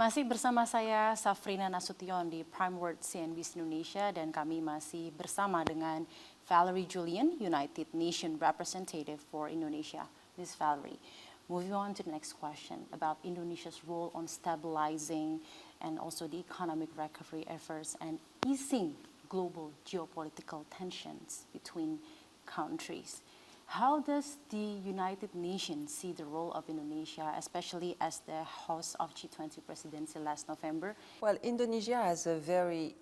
Masih bersama saya Safrina Nasution di Prime Words CNBC Indonesia dan kami masih bersama dengan Valerie Julliand, United Nations Representative for Indonesia. This is Valerie. Moving on to the next question about Indonesia's role on stabilizing and also the economic recovery efforts and easing global geopolitical tensions between countries. How does the United Nations see the role of Indonesia, especially as the host of G20 presidency last November? Well, Indonesia has a very,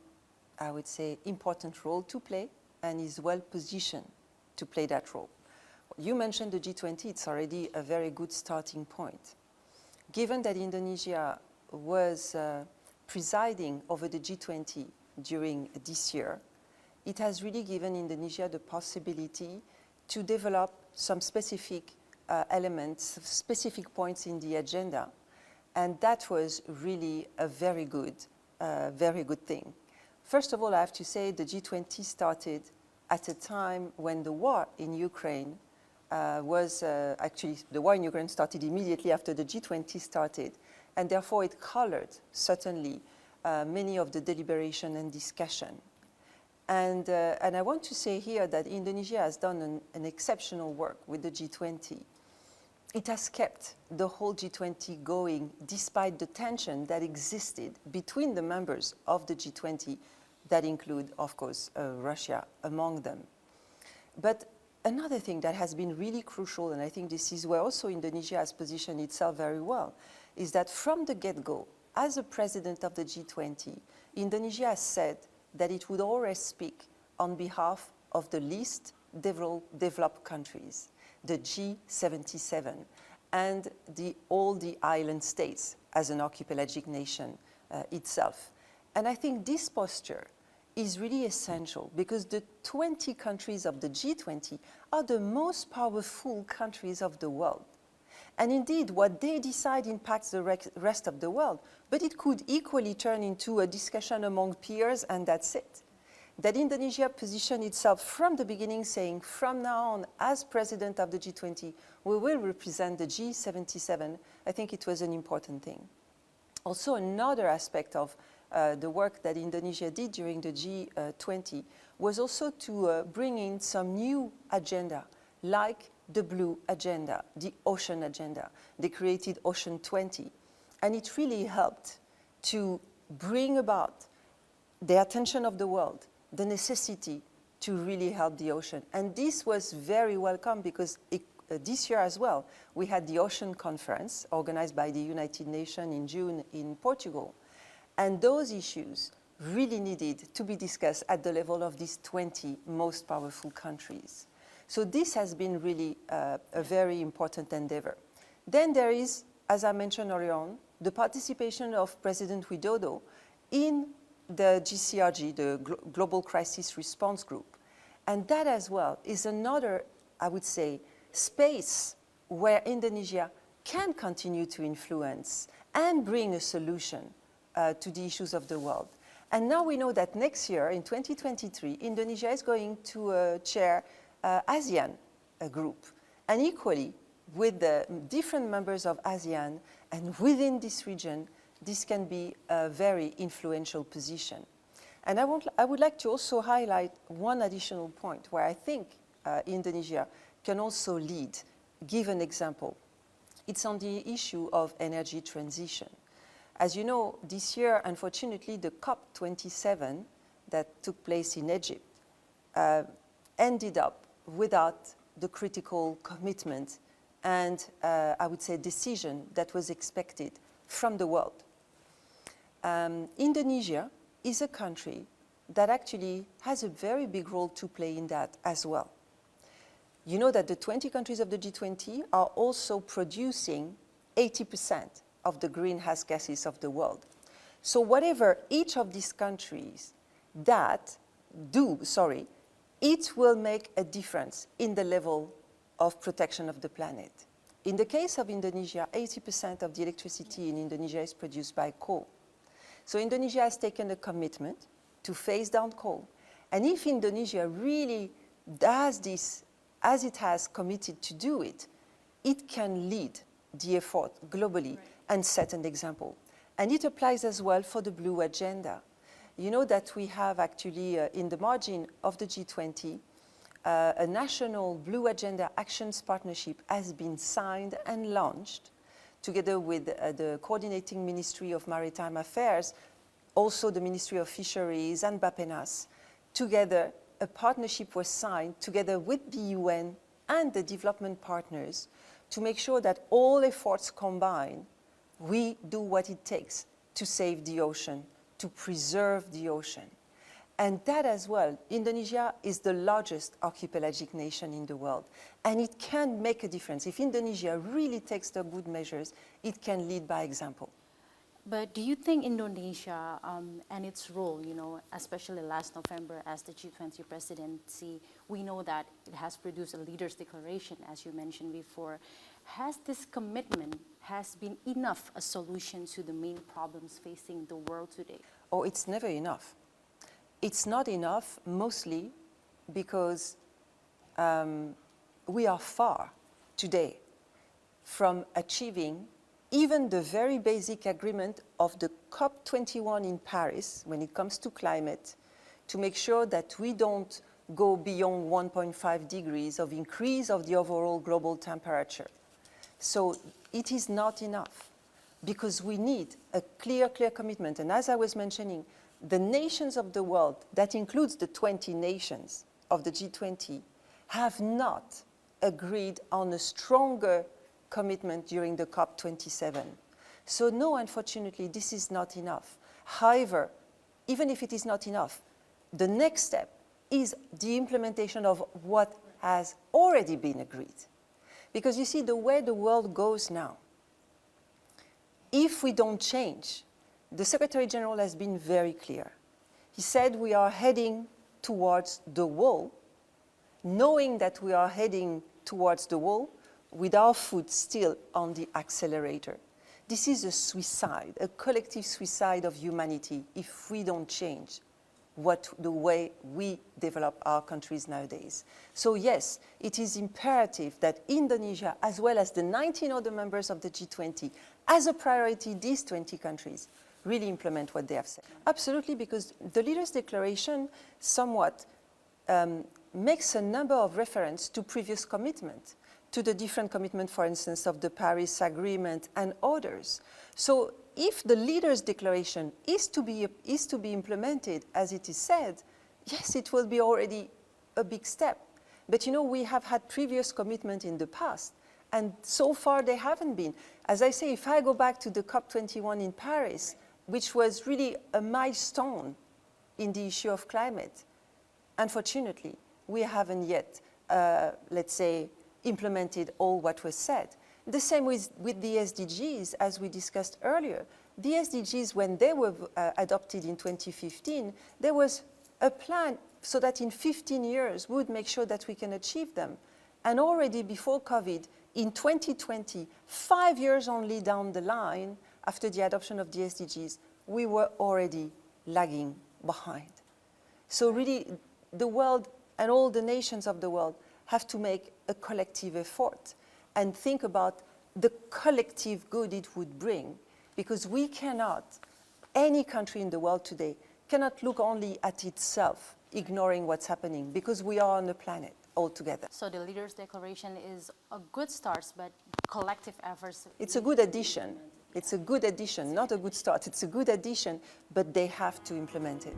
I would say, important role to play and is well positioned to play that role. You mentioned the G20, it's already a very good starting point. Given that Indonesia was presiding over the G20 during this year, it has really given Indonesia the possibility to develop some specific elements, specific points in the agenda. And that was really a very good thing. First of all, I have to say the G20 started at a time when the war in Ukraine actually, the war in Ukraine started immediately after the G20 started. And therefore, it colored, certainly, many of the deliberation and discussion. And I want to say here that Indonesia has done an exceptional work with the G20. It has kept the whole G20 going despite the tension that existed between the members of the G20 that include, of course, Russia among them. But another thing that has been really crucial, and I think this is where also Indonesia has positioned itself very well, is that from the get-go, as a president of the G20, Indonesia has said that it would always speak on behalf of the least developed countries, the G77, and all the island states as an archipelagic nation itself. And I think this posture is really essential because the 20 countries of the G20 are the most powerful countries of the world. And indeed, what they decide impacts the rest of the world, but it could equally turn into a discussion among peers, and that's it. That Indonesia positioned itself from the beginning saying, from now on, as president of the G20, we will represent the G77. I think it was an important thing. Also, another aspect of the work that Indonesia did during the G20 was also to bring in some new agenda, like the blue agenda, the ocean agenda. They created Ocean 20. And it really helped to bring about the attention of the world, the necessity to really help the ocean. And this was very welcome because this year as well, we had the Ocean Conference organized by the United Nations in June in Portugal. And those issues really needed to be discussed at the level of these 20 most powerful countries. So this has been really a very important endeavor. Then there is, as I mentioned earlier on, the participation of President Widodo in the GCRG, the Global Crisis Response Group. And that as well is another, I would say, space where Indonesia can continue to influence and bring a solution to the issues of the world. And now we know that next year, in 2023, Indonesia is going to chair ASEAN group. And equally, with the different members of ASEAN and within this region, this can be a very influential position. And I would like to also highlight one additional point where I think Indonesia can also lead, give an example. It's on the issue of energy transition. As you know, this year, unfortunately, the COP27 that took place in Egypt ended up without the critical commitment and, I would say, decision that was expected from the world. Indonesia is a country that actually has a very big role to play in that as well. You know that the 20 countries of the G20 are also producing 80% of the greenhouse gases of the world. So whatever each of these countries it will make a difference in the level of protection of the planet. In the case of Indonesia, 80% of the electricity in Indonesia is produced by coal. So Indonesia has taken a commitment to phase down coal. And if Indonesia really does this as it has committed to do it, it can lead the effort globally and set an example. And it applies as well for the blue agenda. You know that we have actually in the margin of the G20, a national blue agenda actions partnership has been signed and launched together with the coordinating Ministry of Maritime Affairs, also the Ministry of Fisheries and BAPENAS. Together, a partnership was signed together with the UN and the development partners to make sure that all efforts combined, we do what it takes to save the ocean, to preserve the ocean. And that as well, Indonesia is the largest archipelagic nation in the world. And it can make a difference. If Indonesia really takes the good measures, it can lead by example. But do you think Indonesia and its role, especially last November as the G20 presidency, we know that it has produced a leaders' declaration, as you mentioned before. Has this commitment been enough a solution to the main problems facing the world today? Oh, it's never enough. It's not enough, mostly because we are far today from achieving even the very basic agreement of the COP21 in Paris when it comes to climate, to make sure that we don't go beyond 1.5 degrees of increase of the overall global temperature. So it is not enough because we need a clear commitment. And as I was mentioning, the nations of the world, that includes the 20 nations of the G20, have not agreed on a stronger commitment during the COP27. So no, unfortunately, this is not enough. However, even if it is not enough, the next step is the implementation of what has already been agreed. Because you see, the way the world goes now, if we don't change, the Secretary General has been very clear. He said we are heading towards the wall, knowing that we are heading towards the wall with our foot still on the accelerator. This is a suicide, a collective suicide of humanity if we don't change the way we develop our countries nowadays. So yes, it is imperative that Indonesia, as well as the 19 other members of the G20, as a priority, these 20 countries, really implement what they have said. Absolutely, because the Leaders' Declaration somewhat makes a number of references to previous commitments, to the different commitments, for instance, of the Paris Agreement and others. So if the Leaders' Declaration is to be implemented as it is said, yes, it will be already a big step. But we have had previous commitment in the past, and so far they haven't been. As I say, if I go back to the COP21 in Paris, which was really a milestone in the issue of climate, unfortunately, we haven't yet, let's say, implemented all what was said. The same with the SDGs, as we discussed earlier. The SDGs, when they were adopted in 2015, there was a plan so that in 15 years we would make sure that we can achieve them. And already before COVID, in 2020, 5 years only down the line, after the adoption of the SDGs, we were already lagging behind. So really, the world and all the nations of the world have to make a collective effort and think about the collective good it would bring, because we cannot, any country in the world today, cannot look only at itself, ignoring what's happening, because we are on the planet altogether. So the Leaders' Declaration is a good start, but collective efforts... It's a good addition. It's a good addition, not a good start. It's a good addition, but they have to implement it.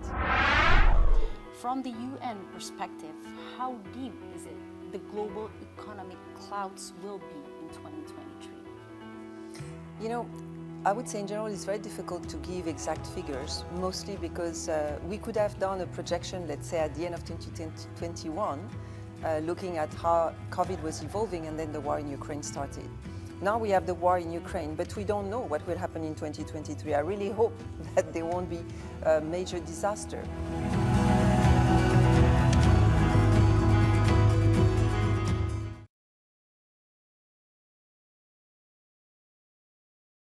From the UN perspective, how deep is it the global economic clouds will be in 2023? I would say in general it's very difficult to give exact figures, mostly because we could have done a projection, let's say at the end of 2021, looking at how COVID was evolving and then the war in Ukraine started. Now we have the war in Ukraine, but we don't know what will happen in 2023. I really hope that there won't be a major disaster.